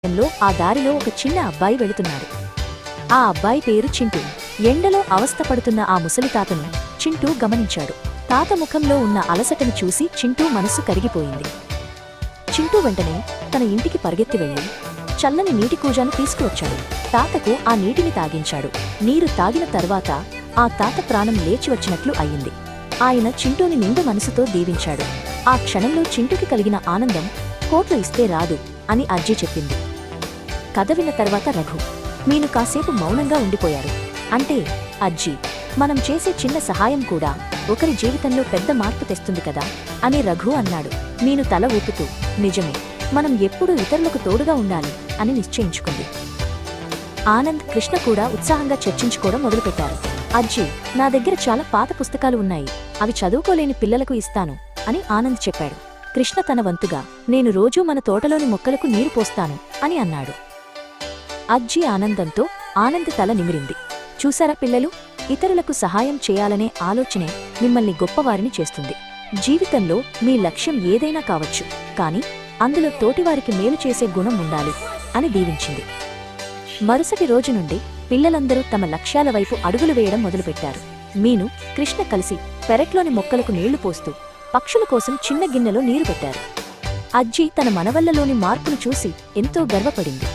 లో ఆ దారిలో ఒక చిన్న అబ్బాయి వెళుతున్నాడు. ఆ అబ్బాయి పేరు చింటూ. ఎండలో అవస్థపడుతున్న ఆ ముసలి తాతను చింటూ గమనించాడు. తాత ముఖంలో ఉన్న అలసటను చూసి చింటూ మనస్సు కరిగిపోయింది. చింటూ వెంటనే తన ఇంటికి పరిగెత్తి వెళ్లి చల్లని నీటి కూజాను తీసుకువచ్చాడు. తాతకు ఆ నీటిని తాగించాడు. నీరు తాగిన తర్వాత ఆ తాత ప్రాణం లేచి వచ్చినట్లు అయింది. ఆయన చింటూని నిండు మనసుతో దీవించాడు. ఆ క్షణంలో చింటూకి కలిగిన ఆనందం కోట్లు ఇస్తే రాదు అని అజ్జి చెప్పింది. కథ విన్న తర్వాత రఘు, మీను కాసేపు మౌనంగా ఉండిపోయారు. అంటే అజ్జి, మనం చేసే చిన్న సహాయం కూడా ఒకరి జీవితంలో పెద్ద మార్పు తెస్తుంది కదా అని రఘు అన్నాడు. మీను తల ఊపుతూ, నిజమే, మనం ఎప్పుడూ ఇతరులకు తోడుగా ఉండాలి అని నిశ్చయించుకుంది. ఆనంద్, కృష్ణ కూడా ఉత్సాహంగా చర్చించుకోవడం మొదలుపెట్టారు. అజ్జి, నా దగ్గర చాలా పాత పుస్తకాలు ఉన్నాయి, అవి చదువుకోలేని పిల్లలకు ఇస్తాను అని ఆనంద్ చెప్పాడు. కృష్ణ తన వంతుగా, నేను రోజూ మన తోటలోని మొక్కలకు నీరు పోస్తాను అని అన్నాడు. అజ్జి ఆనందంతో ఆనంద్ తల నిమిరింది. చూసారా పిల్లలు, ఇతరులకు సహాయం చేయాలనే ఆలోచనే మిమ్మల్ని గొప్పవారిని చేస్తుంది. జీవితంలో మీ లక్ష్యం ఏదైనా కావచ్చు, కాని అందులో తోటివారికి మేలు చేసే గుణం ఉండాలి అని దీవించింది. మరుసటి రోజు నుండి పిల్లలందరూ తమ లక్ష్యాల వైపు అడుగులు వేయడం మొదలుపెట్టారు. మీను, కృష్ణ కలిసి పెరట్లోని మొక్కలకు నీళ్లు పోస్తూ పక్షుల కోసం చిన్న గిన్నెలో నీరు పెట్టారు. అజ్జి తన మనవళ్లలోని మార్పును చూసి ఎంతో గర్వపడింది.